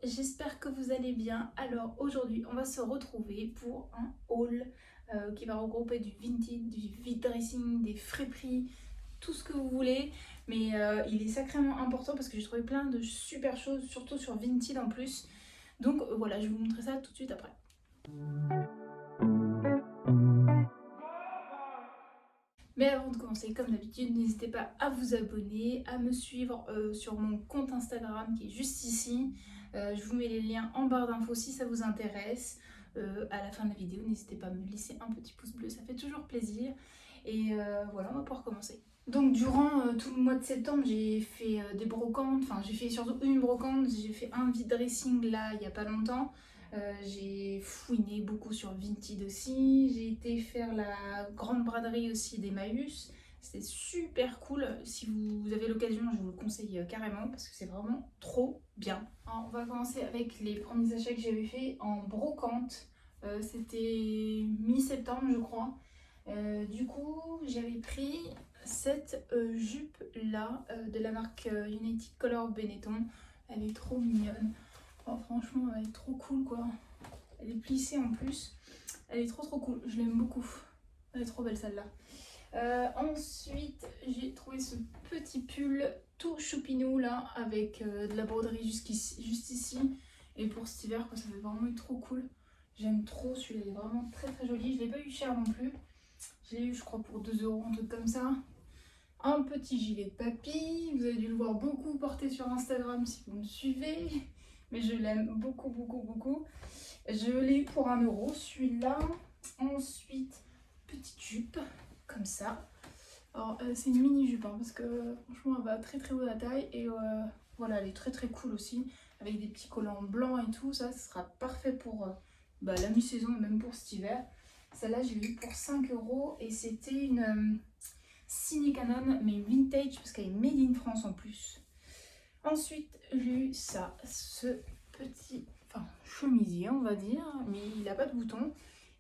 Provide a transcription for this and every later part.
j'espère que vous allez bien. Alors aujourd'hui on va se retrouver pour un haul qui va regrouper du vintage, du vide dressing, des friperies, tout ce que vous voulez. Mais il est sacrément important parce que j'ai trouvé plein de super choses, surtout sur Vinted en plus. Donc voilà, je vais vous montrer ça tout de suite après. Mais avant de commencer, comme d'habitude, n'hésitez pas à vous abonner, à me suivre sur mon compte Instagram qui est juste ici. Je vous mets les liens en barre d'infos si ça vous intéresse. À la fin de la vidéo, n'hésitez pas à me laisser un petit pouce bleu, ça fait toujours plaisir. Et voilà, on va pouvoir commencer. Donc durant tout le mois de septembre, j'ai fait des brocantes, enfin j'ai fait surtout une brocante, j'ai fait un vide dressing là il n'y a pas longtemps. J'ai fouiné beaucoup sur Vinted aussi. J'ai été faire la grande braderie aussi d'Emmaüs. C'était super cool. Si vous avez l'occasion, je vous le conseille carrément parce que c'est vraiment trop bien. Alors, on va commencer avec les premiers achats que j'avais fait en brocante. C'était mi-septembre, je crois. Du coup, j'avais pris cette jupe là de la marque United Color Benetton. Elle est trop mignonne. Oh, franchement, elle est trop cool quoi. Elle est plissée en plus. Elle est trop cool. Je l'aime beaucoup. Elle est trop belle celle-là. Ensuite, j'ai trouvé ce petit pull tout choupinou là avec de la broderie juste ici. Et pour cet hiver, quoi, ça fait vraiment trop cool. J'aime trop celui-là. Il est vraiment très joli. Je l'ai pas eu cher non plus. Je l'ai eu, je crois, pour 2 €, un truc comme ça. Un petit gilet de papy. Vous avez dû le voir beaucoup porter sur Instagram si vous me suivez. Mais je l'aime beaucoup. Je l'ai eu pour 1 € celui-là. Ensuite, petite jupe, comme ça. Alors, c'est une mini jupe, hein, parce que franchement, elle va très haut à la taille. Et voilà, elle est très cool aussi. Avec des petits collants blancs et tout. Ça sera parfait pour la mi-saison et même pour cet hiver. Celle-là, je l'ai eu pour 5 € et c'était une Ciné Canon, mais vintage, parce qu'elle est made in France en plus. Ensuite, j'ai eu ça, ce petit chemisier, on va dire, mais il n'a pas de bouton.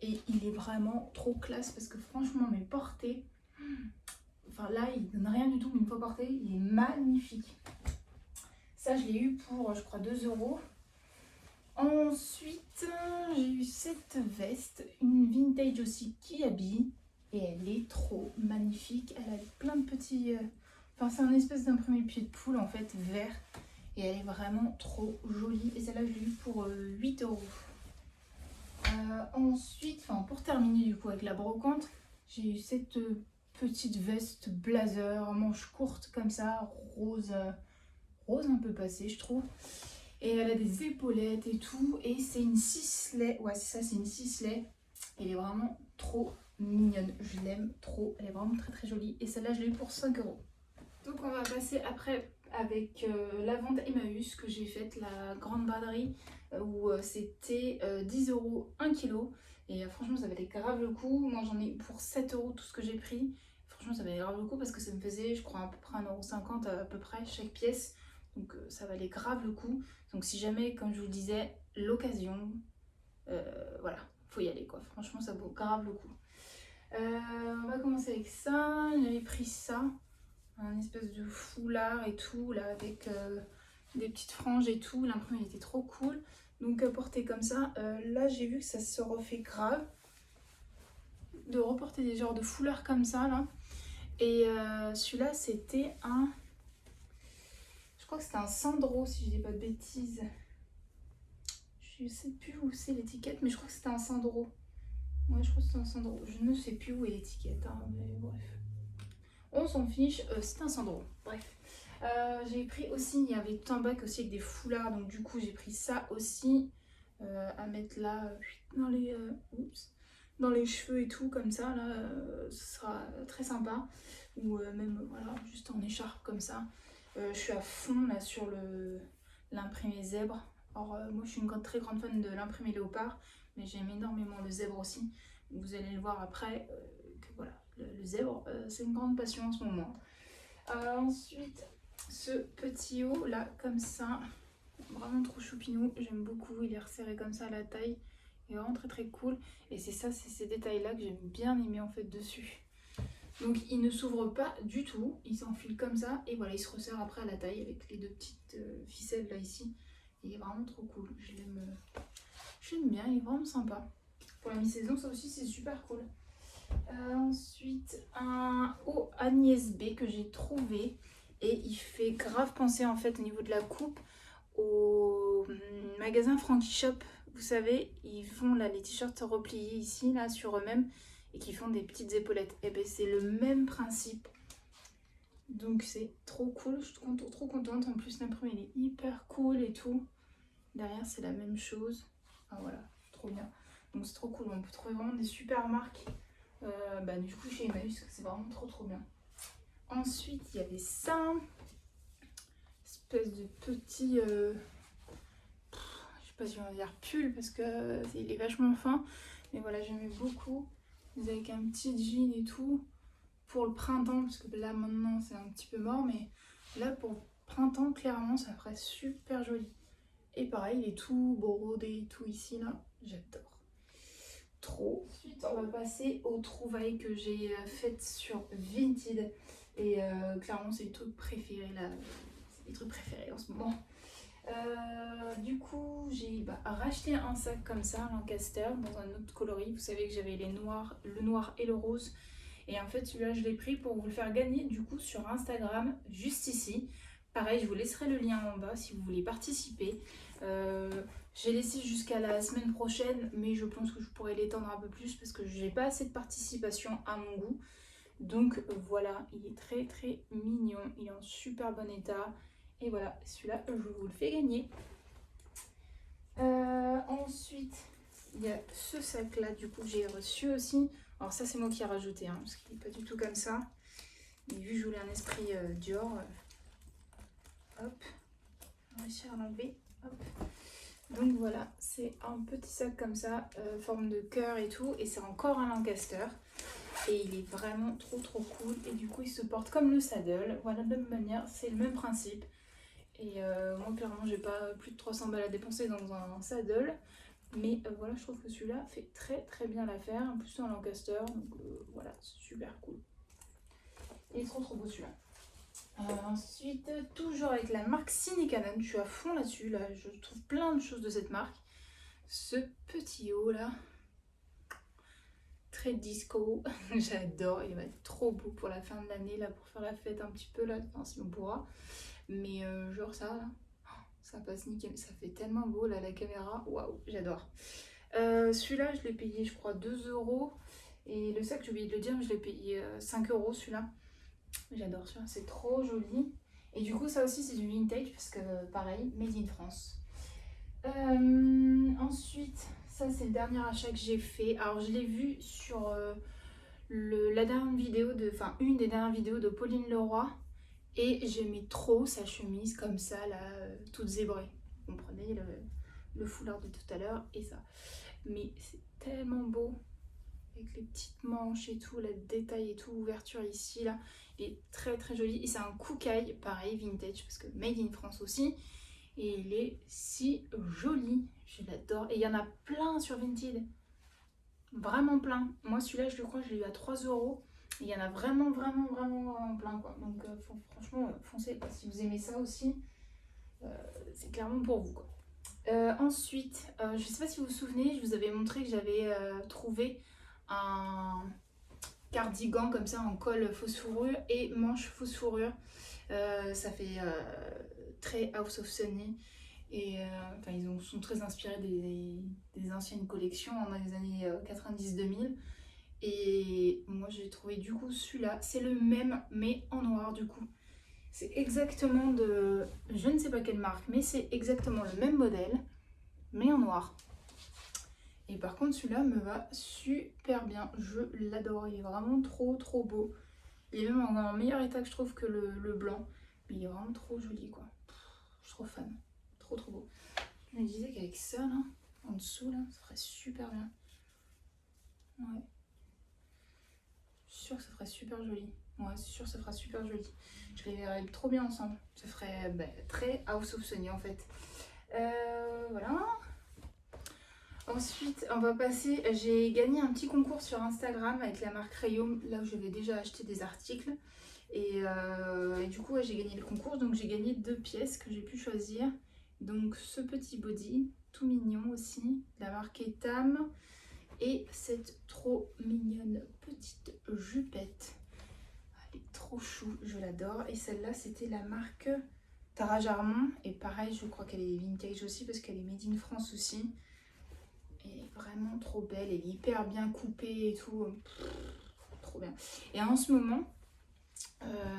Et il est vraiment trop classe parce que franchement, mes portées, enfin là, il donne rien du tout, mais une fois porté, il est magnifique. Ça, je l'ai eu pour, je crois, 2 €. Ensuite, j'ai eu cette veste, une vintage aussi qui habille. Et elle est trop magnifique. Elle a plein de petits... Enfin, c'est un espèce d'imprimé pied de poule en fait, vert. Et elle est vraiment trop jolie. Et celle-là, je l'ai eu pour 8 €. Ensuite, pour terminer du coup avec la brocante, j'ai eu cette petite veste blazer, manche courte comme ça, rose, rose un peu passée je trouve. Et elle a des épaulettes et tout. Et c'est une ciselet. Ouais, c'est ça, c'est une ciselet. Elle est vraiment trop mignonne. Je l'aime trop. Elle est vraiment très jolie. Et celle-là, je l'ai eu pour 5 €. Donc, on va passer après avec la vente Emmaüs que j'ai faite, la grande braderie, où c'était 10 € 1 kg. Et franchement, ça valait grave le coup. Moi, j'en ai pour 7 € tout ce que j'ai pris. Franchement, ça valait grave le coup parce que ça me faisait, je crois, à peu près 1,50 € à peu près chaque pièce. Donc ça valait grave le coup. Donc si jamais, comme je vous le disais, l'occasion, voilà, faut y aller quoi. Franchement, ça vaut grave le coup. On va commencer avec ça. J'avais pris ça, un espèce de foulard et tout, là, avec des petites franges et tout. L'imprimé était trop cool. Donc porté comme ça, là j'ai vu que ça se refait grave. De reporter des genres de foulards comme ça, là. Et celui-là, c'était un... Je crois que c'était un Sandro, si je dis pas de bêtises. Je sais plus où c'est l'étiquette, mais je crois que c'était un Sandro. Ouais, je crois que c'était un Sandro. Je ne sais plus où est l'étiquette, hein, mais bref. On s'en fiche, c'est un Sandro. Bref. J'ai pris aussi, il y avait tout un bac aussi avec des foulards, donc du coup j'ai pris ça aussi à mettre là dans les, dans les cheveux et tout, comme ça, là, ce sera très sympa. Ou même, voilà, juste en écharpe comme ça. Je suis à fond là sur l'imprimé zèbre. Alors moi je suis une très grande fan de l'imprimé léopard, mais j'aime énormément le zèbre aussi. Vous allez le voir après, que voilà, le zèbre c'est une grande passion en ce moment. Ensuite, ce petit haut là, comme ça, vraiment trop choupinou, j'aime beaucoup, il est resserré comme ça à la taille, il est vraiment très cool. Et c'est ça, c'est ces détails là que j'aime bien aimer en fait dessus. Donc il ne s'ouvre pas du tout, il s'enfile comme ça et voilà, il se resserre après à la taille avec les deux petites ficelles là ici. Il est vraiment trop cool. Je l'aime bien, il est vraiment sympa. Pour la mi-saison, ça aussi c'est super cool. Ensuite, un haut Agnès B que j'ai trouvé. Et il fait grave penser en fait au niveau de la coupe au magasin Frankie Shop. Vous savez, ils font là les t-shirts repliés ici, là, sur eux-mêmes. Et qui font des petites épaulettes. Et ben c'est le même principe. Donc c'est trop cool, je suis trop contente. En plus l'imprimé il est hyper cool et tout. Derrière c'est la même chose. Ah voilà, trop bien. Donc c'est trop cool, on peut trouver vraiment des super marques. Du coup chez Emmaüs, c'est vraiment trop bien. Ensuite il y avait ça. Espèce de petit... je sais pas si on va dire pull parce que il est vachement fin. Mais voilà, j'aimais beaucoup. Avec un petit jean et tout. Pour le printemps, parce que là maintenant c'est un petit peu mort, mais là pour le printemps clairement ça ferait super joli. Et pareil, il est tout brodé et tout ici là, j'adore. Trop. Ensuite on va passer aux trouvailles que j'ai faites sur Vinted. Et clairement c'est les trucs préférés là, c'est les trucs préférés en ce moment. Du coup j'ai racheté un sac comme ça, Lancaster, dans un autre coloris. Vous savez que j'avais le noir et le rose. Et en fait celui-là je l'ai pris pour vous le faire gagner du coup sur Instagram, juste ici. Pareil, je vous laisserai le lien en bas si vous voulez participer. J'ai laissé jusqu'à la semaine prochaine, mais je pense que je pourrais l'étendre un peu plus parce que j'ai pas assez de participation à mon goût. Donc voilà, il est très mignon, il est en super bon état. Et voilà, celui-là je vous le fais gagner. Ensuite, il y a ce sac-là, du coup j'ai reçu aussi. Alors ça c'est moi qui ai rajouté, parce qu'il n'est pas du tout comme ça. Mais vu que je voulais un esprit Dior, hop, on va réussir à l'enlever. Donc voilà, c'est un petit sac comme ça, forme de cœur et tout. Et c'est encore un Lancaster. Et il est vraiment trop cool. Et du coup il se porte comme le saddle. Voilà, de la même manière, c'est le même principe. Et moi clairement j'ai pas plus de 300 balles à dépenser dans un saddle. Mais voilà, je trouve que celui-là fait très bien l'affaire. En plus c'est un Lancaster, donc voilà, c'est super cool. Il est trop beau celui-là. Ensuite, toujours avec la marque Cinecanon, je suis à fond là-dessus. Là, je trouve plein de choses de cette marque. Ce petit haut là, très disco, j'adore. Il va être trop beau pour la fin de l'année, là, pour faire la fête un petit peu là, enfin, si on pourra. Mais genre ça là, ça passe nickel, ça fait tellement beau là la caméra, waouh, j'adore. Celui-là je l'ai payé je crois 2 euros. Et le sac, j'ai oublié de le dire, mais je l'ai payé 5 euros celui-là. J'adore celui-là, c'est trop joli. Et du coup ça aussi c'est du vintage parce que pareil, made in France. Ensuite, ça c'est le dernier achat que j'ai fait. Alors je l'ai vu sur la dernière vidéo une des dernières vidéos de Pauline Leroy. Et j'aimais trop sa chemise comme ça, là, toute zébrée. Vous comprenez, le foulard de tout à l'heure et ça. Mais c'est tellement beau, avec les petites manches et tout, le détail et tout, ouverture ici, là. Il est très joli. Et c'est un Koukaï, pareil, vintage, parce que made in France aussi. Et il est si joli, je l'adore. Et il y en a plein sur Vinted, vraiment plein. Moi celui-là, je le crois, je l'ai eu à 3 euros. Il y en a vraiment plein quoi. Donc franchement foncez quoi. Si vous aimez ça aussi, c'est clairement pour vous quoi. Ensuite, je sais pas si vous vous souvenez, je vous avais montré que j'avais trouvé un cardigan comme ça en col fausse fourrure et manche fausse fourrure. Ça fait très House of Sunny. Et ils sont très inspirés des anciennes collections dans les années 90-2000. Et moi j'ai trouvé du coup celui-là, c'est le même mais en noir du coup. C'est exactement de, je ne sais pas quelle marque, mais c'est exactement le même modèle, mais en noir. Et par contre celui-là me va super bien, je l'adore, il est vraiment trop beau. Il est même en meilleur état que je trouve que le blanc, mais il est vraiment trop joli quoi. Je suis trop fan, trop beau. Je me disais qu'avec ça là, en dessous là, ça ferait super bien. Ouais. Je suis sûre que ça ferait super joli. Ouais, c'est sûr que ça fera super joli. Je les verrais trop bien ensemble. Ça ferait très House of Sunny en fait. Voilà. Ensuite, on va passer. J'ai gagné un petit concours sur Instagram avec la marque Rayom, là où j'avais déjà acheté des articles. Et du coup, ouais, j'ai gagné le concours. Donc j'ai gagné 2 pièces que j'ai pu choisir. Donc ce petit body, tout mignon aussi, la marque Etam. Et cette trop mignonne petite jupette. Elle est trop chou, je l'adore. Et celle-là, c'était la marque Tara Jarmon. Et pareil, je crois qu'elle est vintage aussi parce qu'elle est made in France aussi. Elle est vraiment trop belle, elle est hyper bien coupée et tout. Trop bien. Et en ce moment,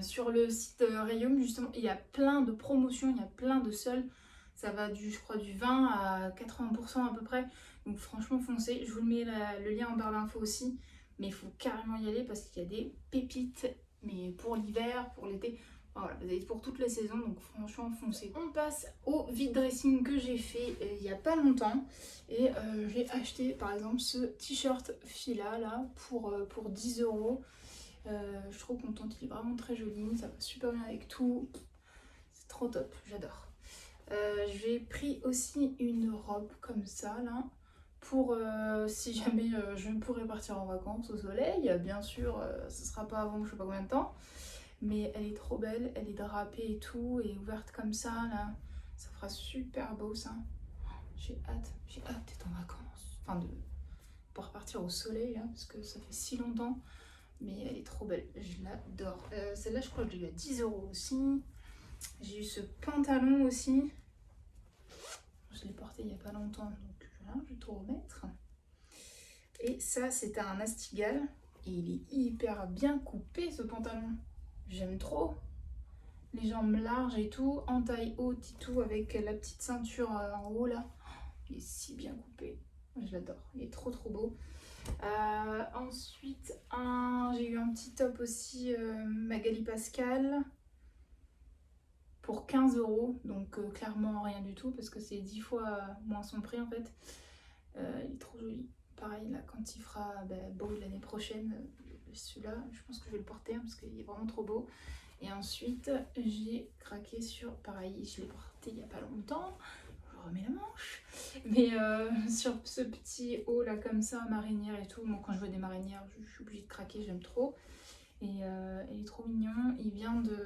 sur le site Rayum, justement, il y a plein de promotions, il y a plein de soldes. Ça va du, je crois, du 20 à 80% à peu près. Donc franchement, foncez. Je vous mets le lien en barre d'infos aussi. Mais il faut carrément y aller parce qu'il y a des pépites. Mais pour l'hiver, pour l'été, enfin, voilà, vous avez pour toutes les saisons. Donc franchement, foncez. On passe au vide dressing que j'ai fait il n'y a pas longtemps. Et j'ai acheté par exemple ce t-shirt Fila là pour 10 €. Je suis trop contente, il est vraiment très joli, ça va super bien avec tout. C'est trop top, j'adore. J'ai pris aussi une robe comme ça là pour si jamais je pourrais partir en vacances au soleil. Bien sûr, ce sera pas avant je sais pas combien de temps, mais elle est trop belle, elle est drapée et tout, et ouverte comme ça là. Ça fera super beau ça. J'ai hâte d'être en vacances, enfin de pouvoir partir au soleil là, parce que ça fait si longtemps. Mais elle est trop belle, je l'adore. Celle-là, je crois que je l'ai eu à 10 € aussi. J'ai eu ce pantalon aussi. Je l'ai porté il n'y a pas longtemps, donc voilà, je vais tout remettre. Et ça, c'était un Astigal. Et il est hyper bien coupé, ce pantalon. J'aime trop. Les jambes larges et tout, en taille haute et tout, avec la petite ceinture en haut là. Il est si bien coupé. Je l'adore, il est trop beau. Ensuite, j'ai eu un petit top aussi Magali Pascal pour 15 €, donc clairement rien du tout parce que c'est 10 fois moins son prix en fait. Il est trop joli. Pareil, là, quand il fera beau l'année prochaine, celui-là, je pense que je vais le porter parce qu'il est vraiment trop beau. Et ensuite, j'ai craqué sur, pareil, je l'ai porté il n'y a pas longtemps. Je remets la manche. Mais sur ce petit haut là comme ça, marinière et tout, moi quand je vois des marinières, je suis obligée de craquer, j'aime trop. Et il est trop mignon, il vient de...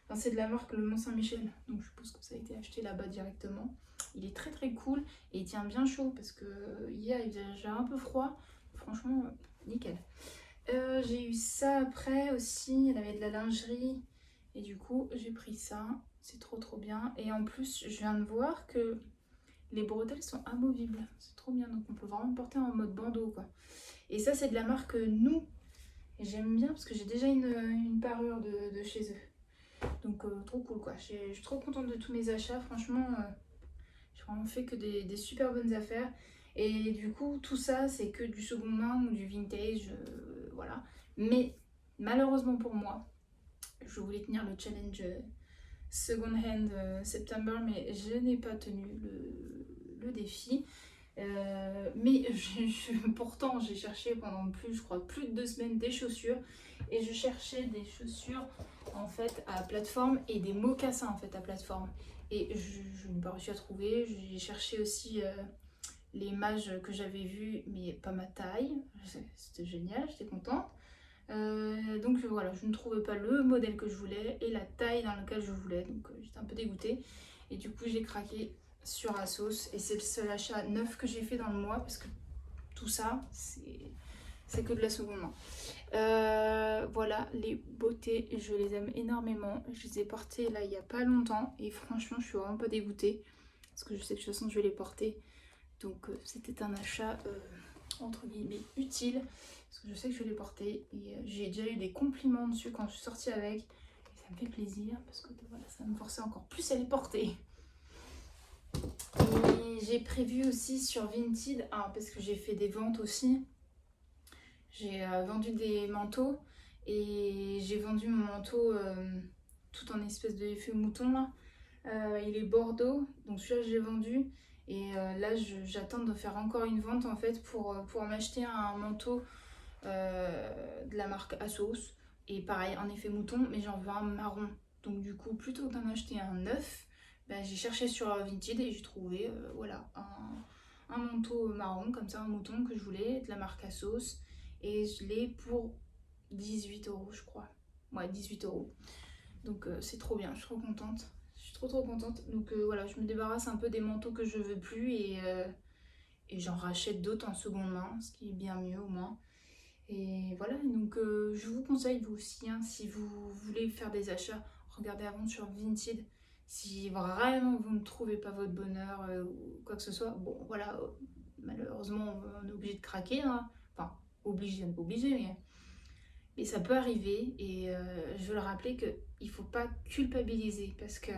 Enfin, c'est de la marque Le Mont Saint-Michel, donc je suppose que ça a été acheté là-bas directement. Il est très cool et il tient bien chaud parce que hier il faisait déjà un peu froid. Franchement, nickel. J'ai eu ça après aussi, elle avait de la lingerie et du coup j'ai pris ça. C'est trop bien. Et en plus, je viens de voir que les bretelles sont amovibles. C'est trop bien. Donc on peut vraiment porter en mode bandeau quoi. Et ça, c'est de la marque Nous. Et j'aime bien parce que j'ai déjà une parure de chez eux. Donc trop cool quoi. Je suis trop contente de tous mes achats. Franchement, j'ai vraiment fait que des super bonnes affaires. Et du coup, tout ça, c'est que du second main ou du vintage. Voilà. Mais malheureusement pour moi, je voulais tenir le challenge Second Hand September, mais je n'ai pas tenu le défi. Mais pourtant j'ai cherché pendant je crois plus de 2 semaines des chaussures, et je cherchais des chaussures en fait à plateforme et des mocassins en fait à plateforme, et je n'ai pas réussi à trouver. J'ai cherché aussi les mages que j'avais vus mais pas ma taille. C'était génial, j'étais contente. Donc voilà, je ne trouvais pas le modèle que je voulais et la taille dans laquelle je voulais, donc j'étais un peu dégoûtée. Et du coup j'ai craqué sur Asos, et c'est le seul achat neuf que j'ai fait dans le mois parce que tout ça c'est que de la seconde main. Voilà, les beautés, je les aime énormément. Je les ai portées là il n'y a pas longtemps et franchement je suis vraiment pas dégoûtée parce que je sais que de toute façon je vais les porter. Donc c'était un achat entre guillemets utile parce que je sais que je vais les porter, et j'ai déjà eu des compliments dessus quand je suis sortie avec, et ça me fait plaisir parce que voilà, ça va me forcer encore plus à les porter. Et j'ai prévu aussi sur Vinted, parce que j'ai fait des ventes aussi, j'ai vendu des manteaux, et j'ai vendu mon manteau tout en espèce de effet mouton là. Il est bordeaux, donc celui-là j'ai vendu. Et là j'attends de faire encore une vente en fait pour m'acheter un manteau de la marque Asos. Et pareil, en effet mouton, mais j'en veux un marron. Donc du coup, plutôt que d'en acheter un neuf, j'ai cherché sur Vinted et j'ai trouvé voilà, un manteau marron comme ça, un mouton que je voulais, de la marque Asos. Et je l'ai pour 18 € je crois. Ouais, 18 €. Donc c'est trop bien, je suis trop contente. Je suis trop contente. Donc voilà, je me débarrasse un peu des manteaux que je veux plus et j'en rachète d'autres en seconde main, ce qui est bien mieux au moins. Et voilà, donc je vous conseille vous aussi, hein, si vous voulez faire des achats, regardez avant sur Vinted. Si vraiment vous ne trouvez pas votre bonheur ou quoi que ce soit, bon voilà, malheureusement on est obligé de craquer, hein. Enfin, obligé, pas obligé, mais ça peut arriver. Et je veux le rappeler qu'il ne faut pas culpabiliser parce que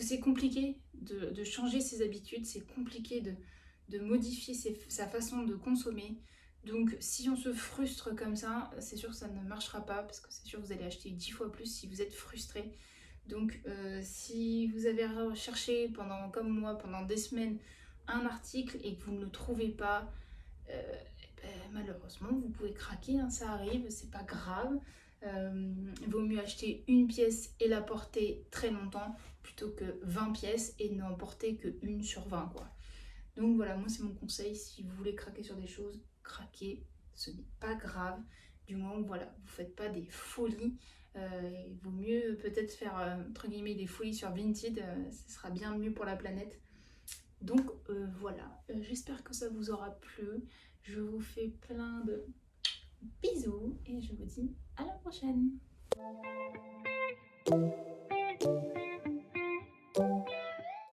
c'est compliqué de changer ses habitudes, c'est compliqué de modifier sa façon de consommer. Donc si on se frustre comme ça, c'est sûr que ça ne marchera pas parce que c'est sûr que vous allez acheter 10 fois plus si vous êtes frustré. Donc si vous avez cherché pendant, comme moi, pendant des semaines un article et que vous ne le trouvez pas, malheureusement vous pouvez craquer, hein, ça arrive, c'est pas grave. Il vaut mieux acheter une pièce et la porter très longtemps plutôt que 20 pièces et n'en porter que une sur 20 quoi. Donc voilà, moi c'est mon conseil, si vous voulez craquer sur des choses, craquez, ce n'est pas grave, du moment où voilà, vous faites pas des folies. Il vaut mieux peut-être faire entre guillemets des folies sur Vinted, ce sera bien mieux pour la planète. Donc voilà, j'espère que ça vous aura plu, je vous fais plein de bisous et je vous dis à la prochaine.